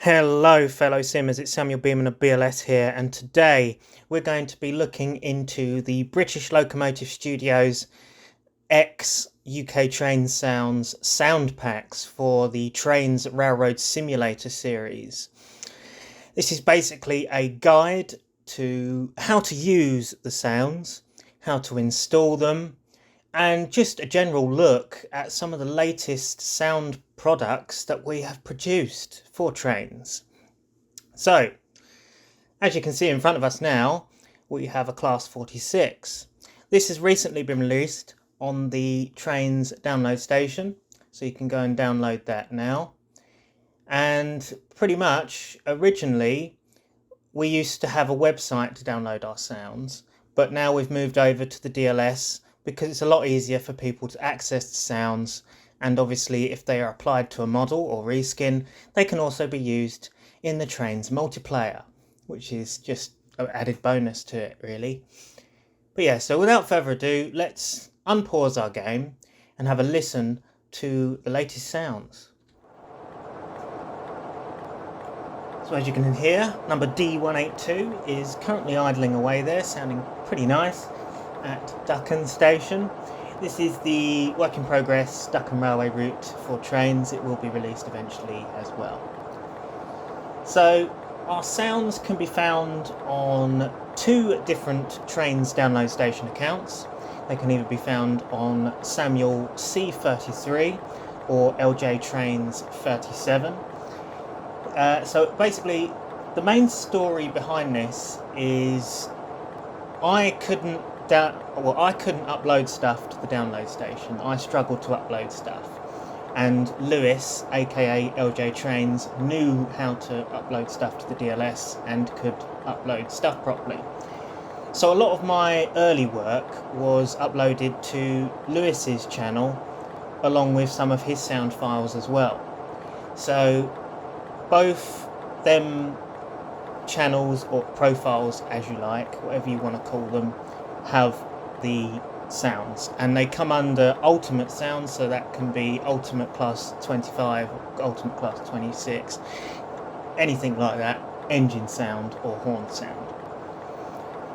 Hello fellow simmers, it's Samuel Beeman of BLS here, and today we're going to be looking into the British Locomotive Studios X UK Trainz Sounds sound packs for the Trainz Railroad Simulator series. This is basically a guide to how to use the sounds, how to install them, and just a general look at some of the latest sound products that we have produced for Trainz. So, as you can see in front of us now, we have a Class 46. This has recently been released on the Trainz download station, so you can go and download that now. And pretty much, originally, we used to have a website to download our sounds, but now we've moved over to the DLS because it's a lot easier for people to access the sounds, and obviously if they are applied to a model or reskin, they can also be used in the Trainz multiplayer, which is just an added bonus to it really. But yeah, so without further ado, let's unpause our game and have a listen to the latest sounds. So as you can hear, number D182 is currently idling away there, sounding pretty nice at Ducken Station. This is the work in progress Ducken Railway route for Trainz. It will be released eventually as well. So our sounds can be found on two different Trainz download station accounts. They can either be found on Samuel C33 or LJ Trainz 37. So basically, the main story behind this is I couldn't upload stuff to the download station. I struggled to upload stuff, and Lewis, aka LJ Trainz, knew how to upload stuff to the DLS and could upload stuff properly. So a lot of my early work was uploaded to Lewis's channel, along with some of his sound files as well. So both them channels, or profiles as you like, whatever you want to call them, have the sounds, and they come under ultimate sounds, so that can be ultimate class 25, ultimate class 26, anything like that, engine sound or horn sound.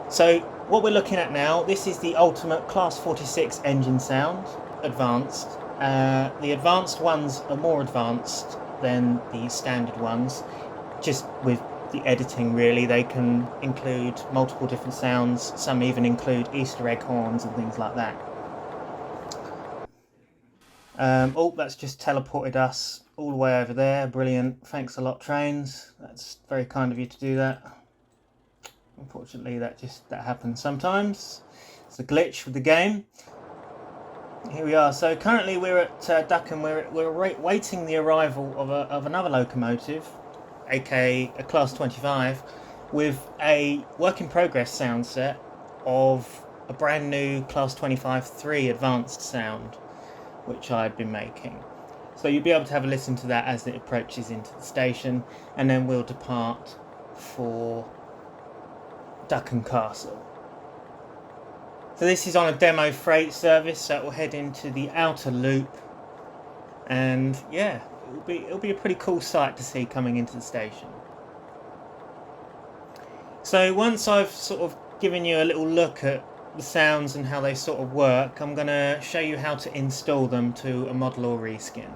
So what we're looking at now, this is the ultimate class 46 engine sound, advanced. The advanced ones are more advanced than the standard ones, just with the editing really. They can include multiple different sounds, some even include Easter egg horns and things like that. That's just teleported us all the way over there. Brilliant, thanks a lot Trainz, that's very kind of you to do that. Unfortunately that happens sometimes, it's a glitch with the game. Here we are. So currently we're at Ducken. We're waiting the arrival of another locomotive, aka a Class 25, with a work in progress sound set of a brand new Class 25-3 advanced sound, which I've been making. So you'll be able to have a listen to that as it approaches into the station, and then we'll depart for Ducken Castle. So this is on a demo freight service, so it will head into the outer loop, and yeah, it'll be a pretty cool sight to see coming into the station. So once I've sort of given you a little look at the sounds and how they sort of work, I'm going to show you how to install them to a model or reskin.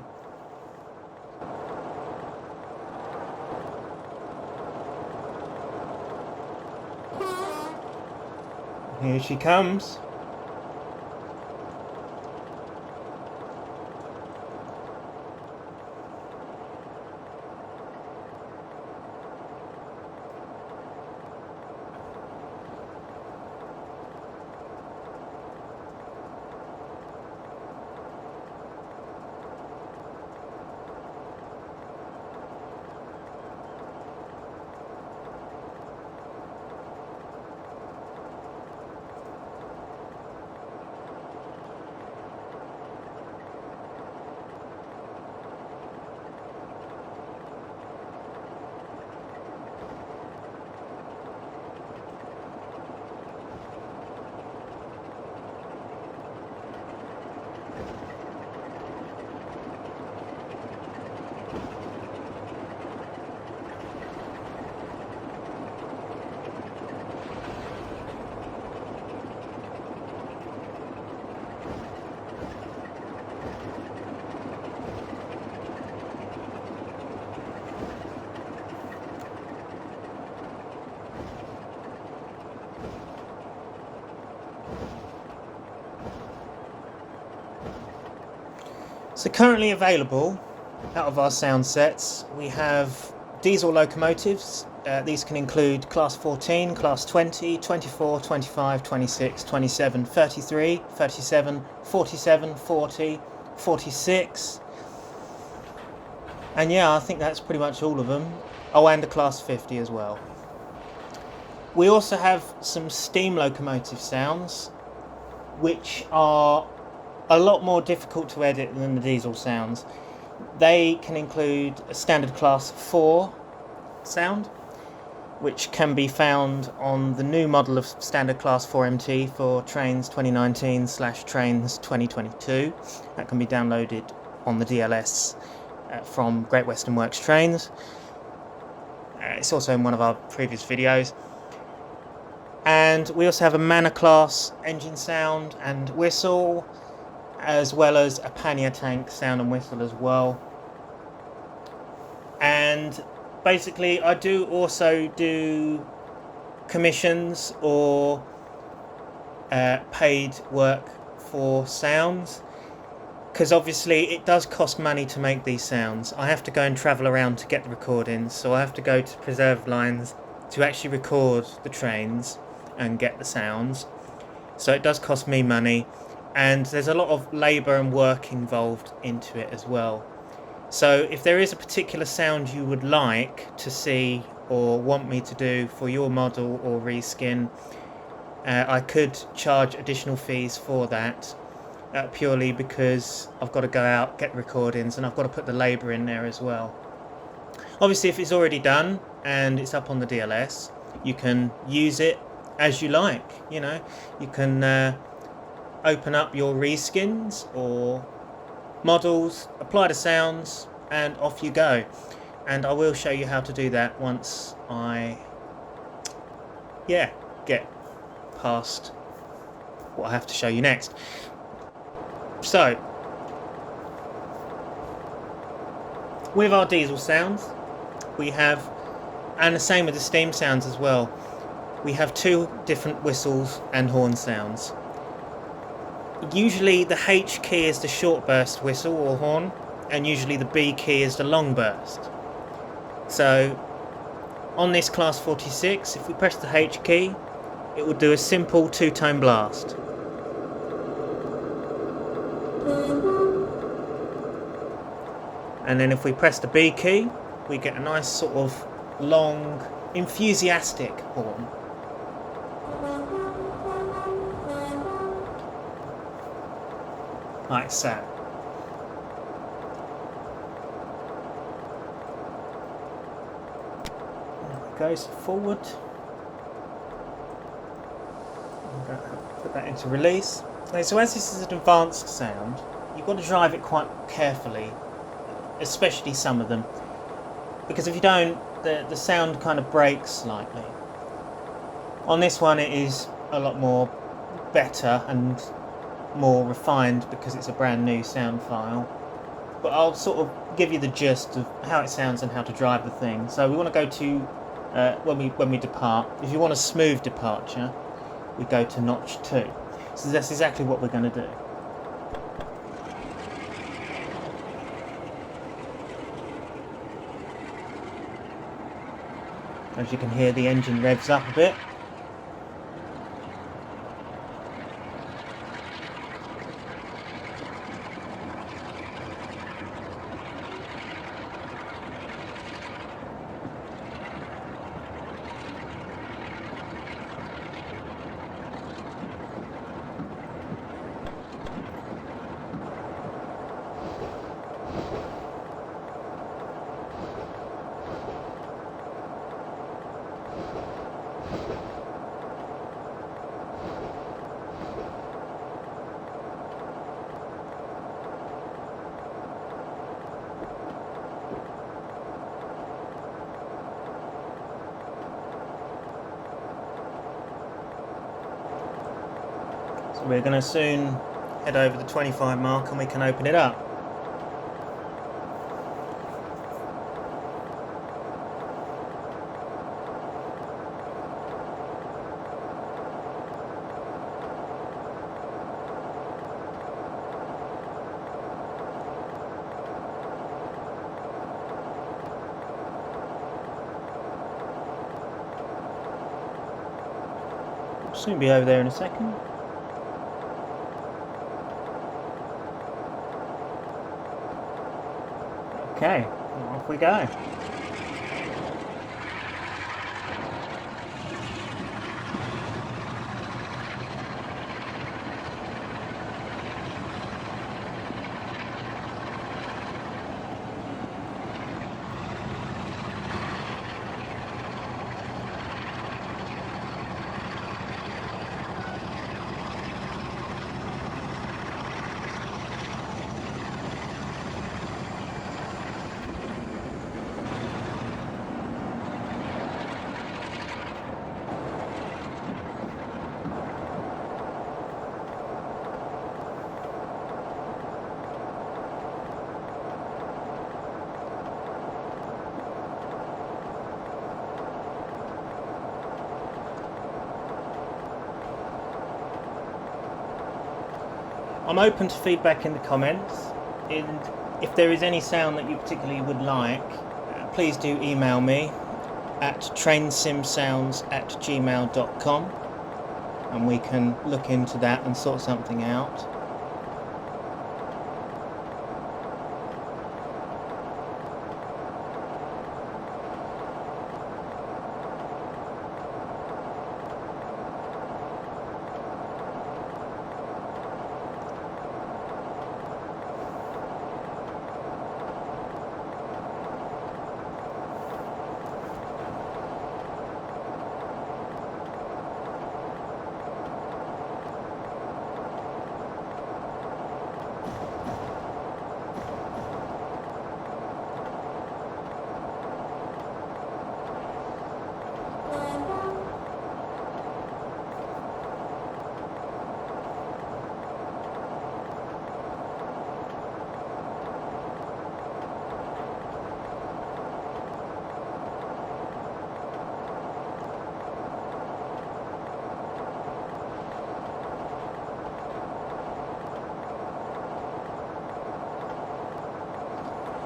Here she comes. So currently available out of our sound sets, we have diesel locomotives. These can include Class 14, Class 20, 24, 25, 26, 27, 33, 37, 47, 40, 46. And yeah, I think that's pretty much all of them. Oh, and a Class 50 as well. We also have some steam locomotive sounds, which are a lot more difficult to edit than the diesel sounds. They can include a standard Class 4 sound, which can be found on the new model of standard Class 4 MT for Trainz 2019/Trainz 2022. That can be downloaded on the DLS from Great Western Works Trains. It's also in one of our previous videos. And we also have a Manor class engine sound and whistle, as well as a pannier tank sound and whistle as well. And basically I do also do commissions or paid work for sounds, because obviously it does cost money to make these sounds. I have to go and travel around to get the recordings, so I have to go to preserve lines to actually record the trains and get the sounds. So it does cost me money, and there's a lot of labour and work involved into it as well. So if there is a particular sound you would like to see or want me to do for your model or reskin, I could charge additional fees for that, purely because I've got to go out, get recordings, and I've got to put the labour in there as well. Obviously, if it's already done and it's up on the DLS, you can use it as you like. You know, you can open up your reskins or models, apply the sounds, and off you go. And I will show you how to do that once I get past what I have to show you next. So with our diesel sounds we have, and the same with the steam sounds as well, we have two different whistles and horn sounds. Usually the H key is the short burst whistle or horn, and usually the B key is the long burst. So on this Class 46, if we press the H key, it will do a simple two-tone blast. And then if we press the B key, we get a nice sort of long, enthusiastic horn. Like so. There it goes forward. I'm going to put that into release. Okay, so as this is an advanced sound, you've got to drive it quite carefully, especially some of them, because if you don't, the sound kind of breaks slightly. On this one it is a lot more better and more refined because it's a brand new sound file, but I'll sort of give you the gist of how it sounds and how to drive the thing. So we want to go to when we depart. If you want a smooth departure, we go to notch 2. So that's exactly what we're going to do. As you can hear, the engine revs up a bit. So we're going to soon head over the 25 mark and we can open it up. soon be over there in a second. Okay, off we go. I'm open to feedback in the comments, and if there is any sound that you particularly would like, please do email me at trainsimsounds@gmail.com and we can look into that and sort something out.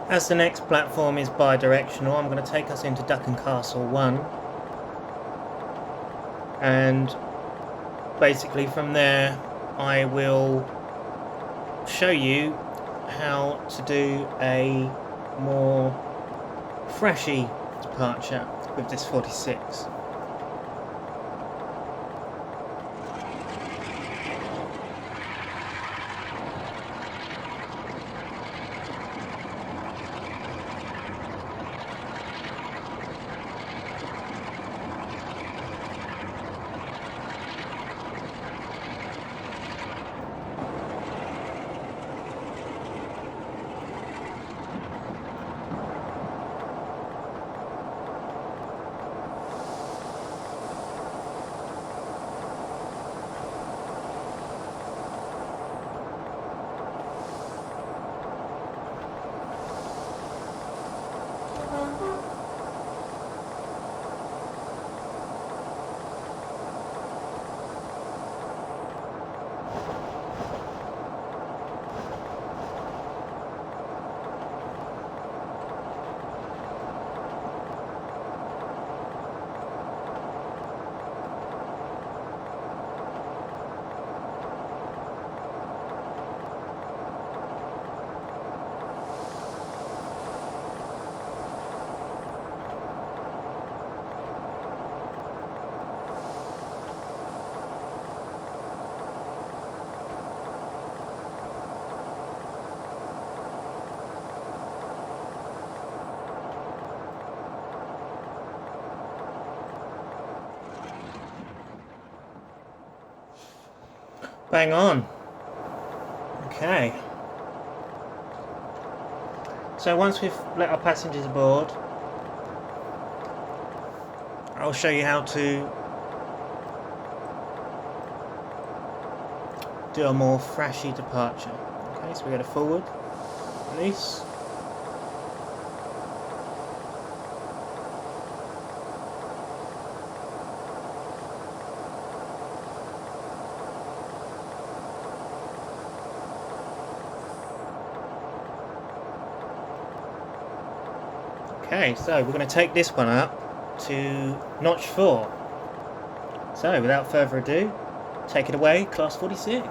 As the next platform is bi-directional, I'm going to take us into Ducken Castle 1, and basically from there I will show you how to do a more freshy departure with this 46. Bang on. Okay. So once we've let our passengers aboard, I'll show you how to do a more flashy departure. Okay, so we go to forward, release. Okay, so we're going to take this one up to notch 4. So without further ado, take it away, Class 46.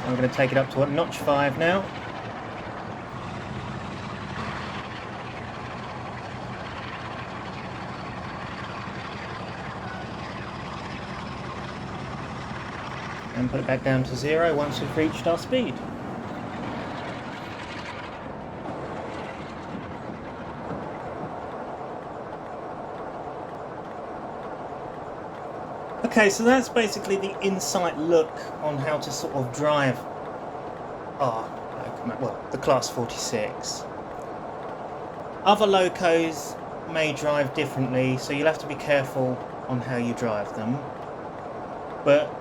I'm going to take it up to notch 5 now. And put it back down to 0 once we've reached our speed. Okay, so that's basically the insight look on how to sort of drive the Class 46. Other locos may drive differently, so you'll have to be careful on how you drive them. But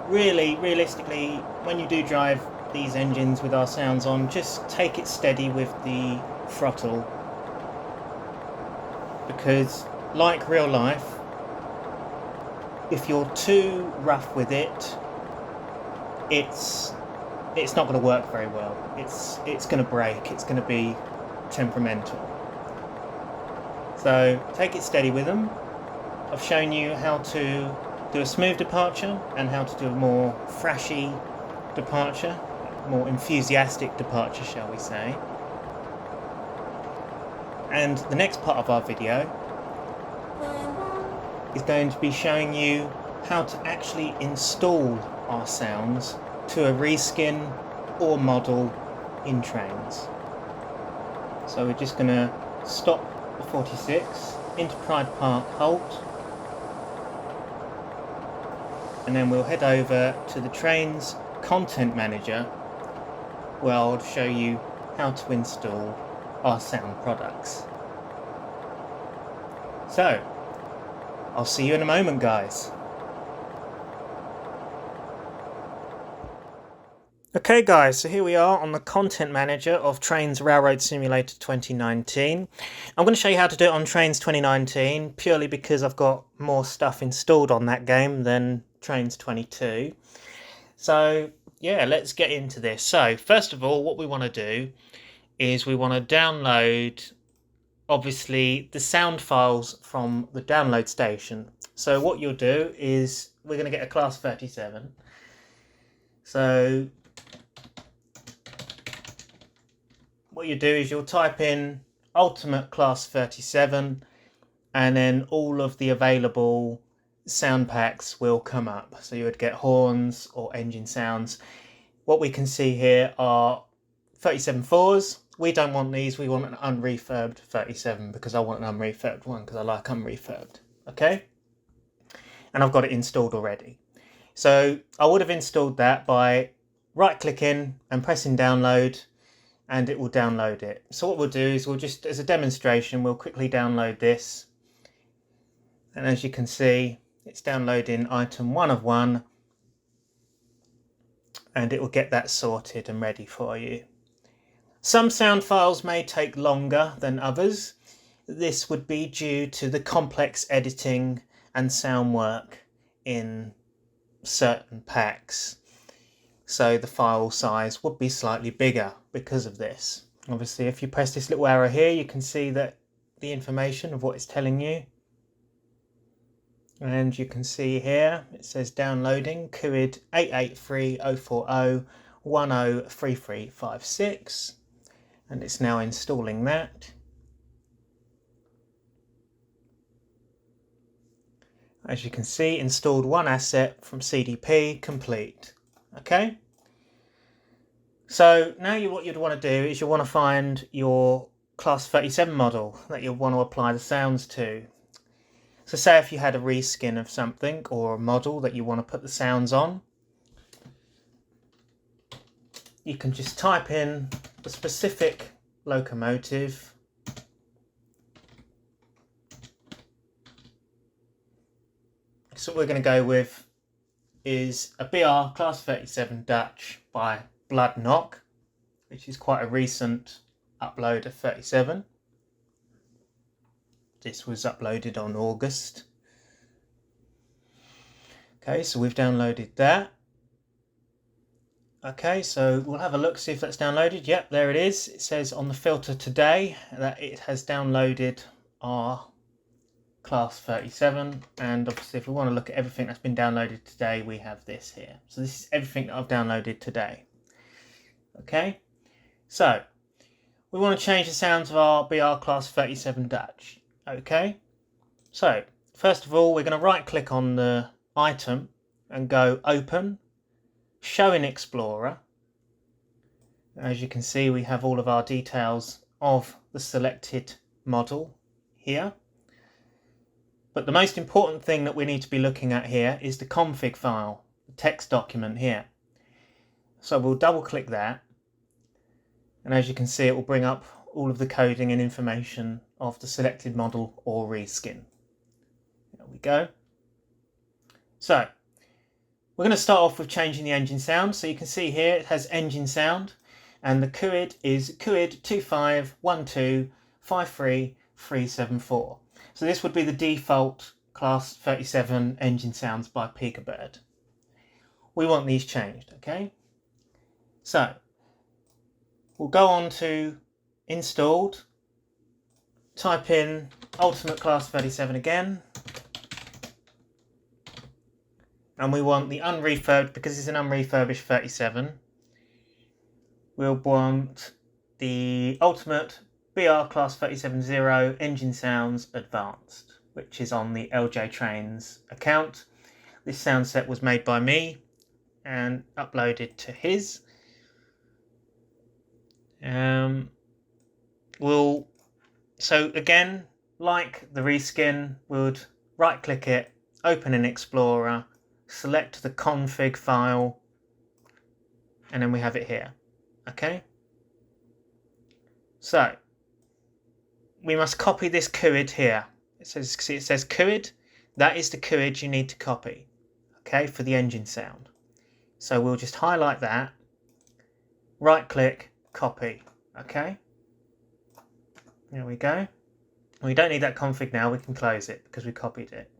realistically, when you do drive these engines with our sounds on, just take it steady with the throttle, because like real life, if you're too rough with it, it's not going to work very well. It's going to break. It's going to be temperamental. So take it steady with them. I've shown you how to do a smooth departure and how to do a more thrashy departure, more enthusiastic departure, shall we say. And the next part of our video is going to be showing you how to actually install our sounds to a reskin or model in Trainz. So we're just going to stop the 46 into Pride Park Halt, and then we'll head over to the Trainz Content Manager, where I'll show you how to install our sound products. So, I'll see you in a moment, guys. Okay guys, so here we are on the Content Manager of Trainz Railroad Simulator 2019. I'm going to show you how to do it on Trainz 2019, purely because I've got more stuff installed on that game than Trainz 22. So yeah, let's get into this. So first of all, what we want to do is we want to download, obviously, the sound files from the download station. So what you'll do is we're going to get a Class 37. So what you do is you'll type in Ultimate Class 37, and then all of the available sound packs will come up. So you would get horns or engine sounds. What we can see here are 37.4s. We don't want these, we want an unrefurbed 37, because I want an unrefurbed one because I like unrefurbed. Okay? And I've got it installed already. So I would have installed that by right clicking and pressing download, and it will download it. So what we'll do is we'll just, as a demonstration, we'll quickly download this. And as you can see, it's downloading item 1 of 1, and it will get that sorted and ready for you. Some sound files may take longer than others. This would be due to the complex editing and sound work in certain packs. So the file size would be slightly bigger because of this. Obviously, if you press this little arrow here, you can see that the information of what it's telling you. And you can see here, it says downloading QID 8830401003356. And it's now installing that. As you can see, installed one asset from CDP, complete. Okay? So now what you'd want to do is you want to find your Class 37 model that you'll want to apply the sounds to. So say if you had a reskin of something or a model that you want to put the sounds on, you can just type in the specific locomotive, so we're going to go with is a BR Class 37 Dutch by Bloodknock, which is quite a recent upload of 37. This was uploaded on August. Okay, so we've downloaded that. Okay, so we'll have a look, see if that's downloaded. Yep, there it is. It says on the filter today that it has downloaded our Class 37, and obviously if we want to look at everything that's been downloaded today, we have this here. So this is everything that I've downloaded today. Okay, so we want to change the sounds of our BR Class 37 Dutch. Okay, so first of all, we're going to right click on the item and go Open, Show in Explorer. As you can see, we have all of our details of the selected model here. But the most important thing that we need to be looking at here is the config file, the text document here. So we'll double click that, and as you can see, it will bring up all of the coding and information of the selected model or reskin. There we go. So we're going to start off with changing the engine sound. So you can see here it has engine sound, and the QID is QID 251253374. So this would be the default Class 37 engine sounds by Peekabird. We want these changed, okay? So we'll go on to Installed, type in Ultimate Class 37 again, and we want the unrefurbed, because it's an unrefurbished 37. We'll want the Ultimate BR Class 37.0 Engine Sounds Advanced, which is on the LJ Trainz account. This sound set was made by me and uploaded to his. So again, like the reskin, we would right click it, open in Explorer, select the config file, and then we have it here. Okay, so we must copy this QID here. It says QID. That is the QID you need to copy, okay, for the engine sound. So we'll just highlight that, right click, copy. Okay, there we go. We don't need that config now, we can close it because we copied it.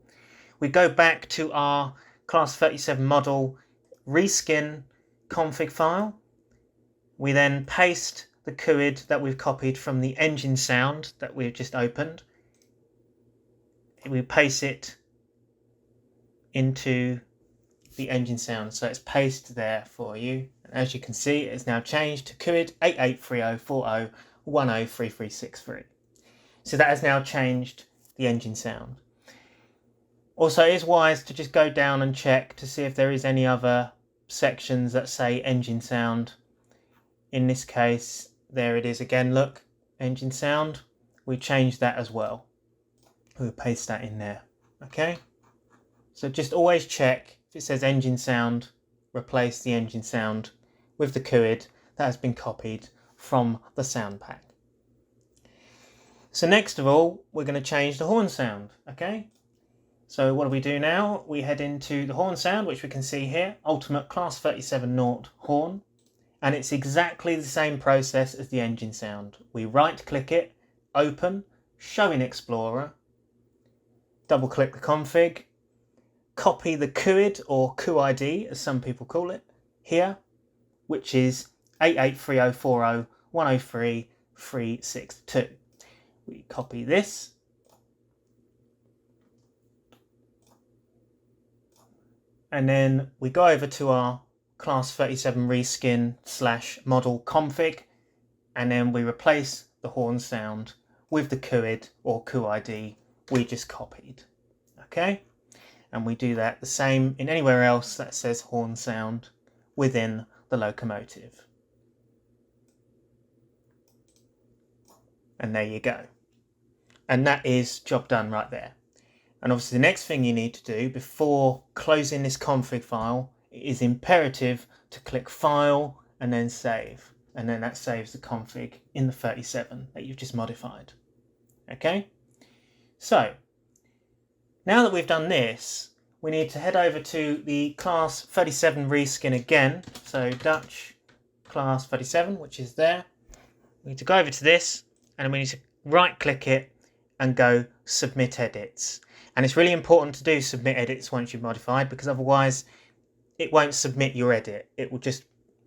We go back to our Class 37 model reskin config file. We then paste the QID that we've copied from the engine sound that we've just opened. We paste it into the engine sound, so it's pasted there for you. And as you can see, it's now changed to QID 883040103363. So that has now changed the engine sound. Also, it is wise to just go down and check to see if there is any other sections that say engine sound. In this case, there it is again, look, engine sound. We changed that as well. We'll paste that in there, okay? So just always check if it says engine sound, replace the engine sound with the QID that has been copied from the sound pack. So next of all, we're going to change the horn sound, okay? So what do we do now? We head into the horn sound, which we can see here, Ultimate Class 37 Naught horn. And it's exactly the same process as the engine sound. We right click it, open, show in Explorer, double click the config, copy the QID or QID as some people call it here, which is 883040103362. We copy this, and then we go over to our Class 37 reskin / model config, and then we replace the horn sound with the QID or QID we just copied. Okay, and we do that the same in anywhere else that says horn sound within the locomotive. And there you go. And that is job done right there. And obviously the next thing you need to do before closing this config file, it is imperative to click File and then Save. And then that saves the config in the 37 that you've just modified. Okay? So, now that we've done this, we need to head over to the class 37 reskin again. So Dutch class 37, which is there. We need to go over to this, and we need to right click it and go submit edits. And it's really important to do submit edits once you've modified, because otherwise it won't submit your edit. It will just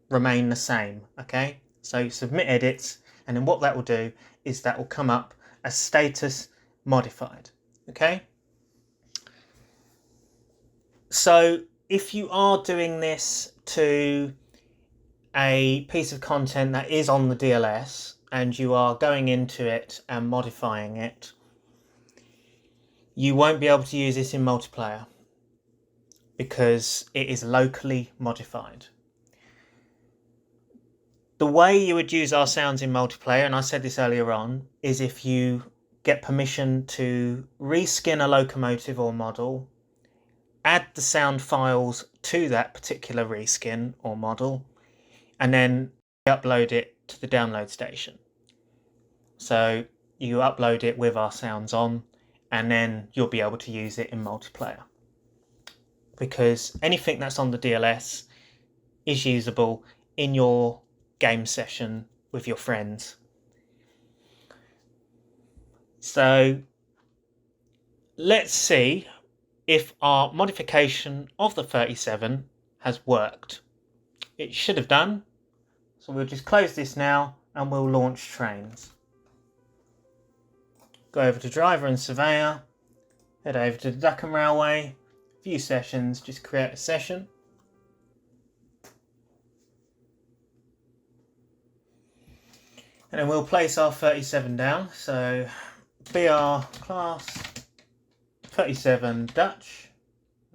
remain the same. Okay, so submit edits, and then what that will do is that will come up as status modified. Okay, so if you are doing this to a piece of content that is on the DLS and you are going into it and modifying it, you won't be able to use this in multiplayer because it is locally modified. The way you would use our sounds in multiplayer, and I said this earlier on, is if you get permission to reskin a locomotive or model, add the sound files to that particular reskin or model, and then upload it to the download station. So you upload it with our sounds on, and then you'll be able to use it in multiplayer. Because anything that's on the DLS is usable in your game session with your friends. So let's see if our modification of the 37 has worked. It should have done. So we'll just close this now and we'll launch Trainz. Go over to Driver and Surveyor, head over to the Duckham Railway, View Sessions, just create a session. And then we'll place our 37 down. So BR class 37 Dutch.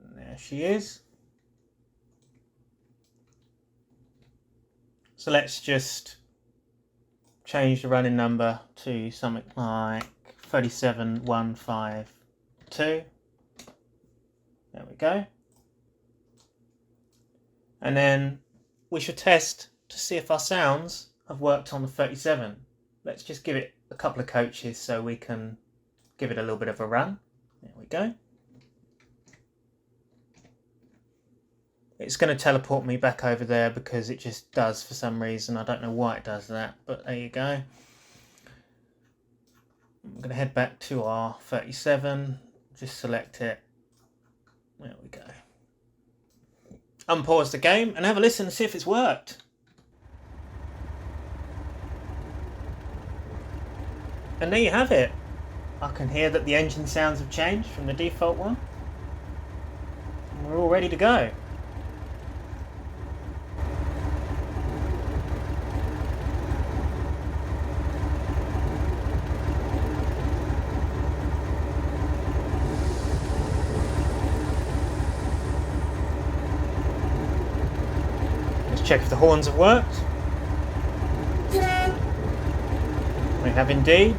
And there she is. So let's just change the running number to something like 37152. There we go. And then we should test to see if our sounds have worked on the 37. Let's just give it a couple of coaches so we can give it a little bit of a run. There we go. It's going to teleport me back over there because it just does for some reason. I don't know why it does that, but there you go. I'm going to head back to our 37. Just select it. There we go. Unpause the game and have a listen and see if it's worked. And there you have it. I can hear that the engine sounds have changed from the default one. And we're all ready to go. Let's check if the horns have worked. We have indeed.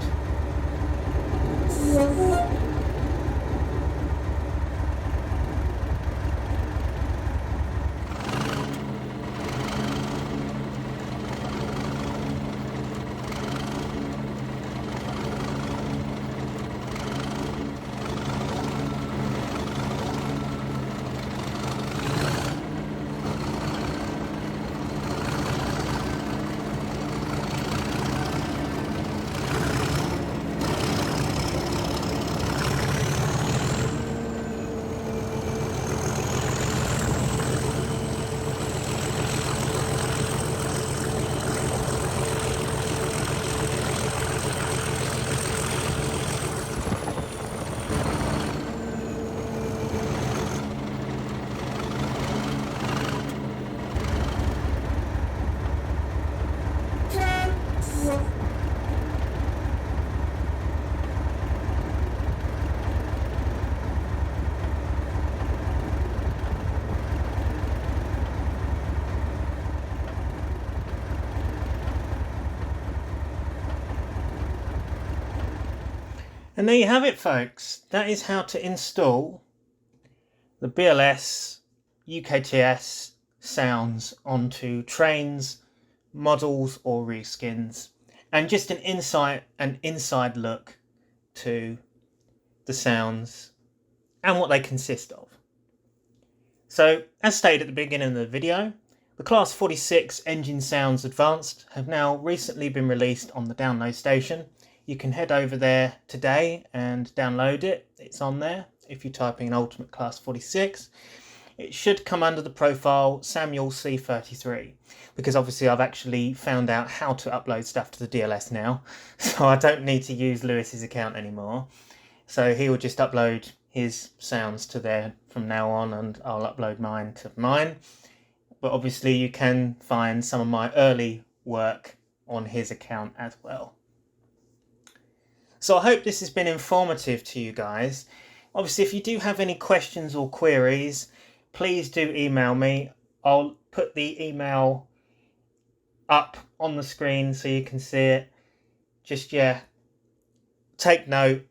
And there you have it, folks. That is how to install the BLS UKTS sounds onto Trainz models or reskins, and just an inside look to the sounds and what they consist of. So, as stated at the beginning of the video, the Class 46 Engine Sounds Advanced have now recently been released on the download station. You can head over there today and download it. It's on there if you type in Ultimate Class 46. It should come under the profile Samuel C33, because obviously I've actually found out how to upload stuff to the DLS now, so I don't need to use Lewis's account anymore. So he will just upload his sounds to there from now on, and I'll upload mine to mine. But obviously you can find some of my early work on his account as well. So I hope this has been informative to you guys. Obviously, if you do have any questions or queries, please do email me. I'll put the email up on the screen so you can see it. Just, take note.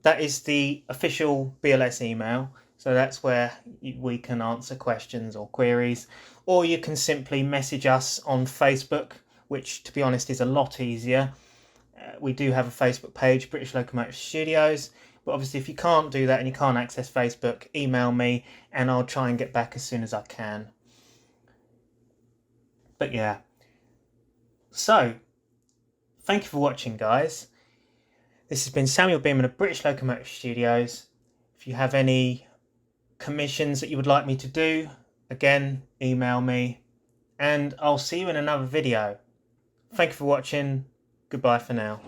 That is the official BLS email. So that's where we can answer questions or queries. Or you can simply message us on Facebook, which, to be honest, is a lot easier. We do have a Facebook page, British Locomotive Studios. But obviously, if you can't do that and you can't access Facebook, email me and I'll try and get back as soon as I can. But yeah. So, thank you for watching, guys. This has been Samuel Beeman of British Locomotive Studios. If you have any commissions that you would like me to do, again, email me. And I'll see you in another video. Thank you for watching. Goodbye for now.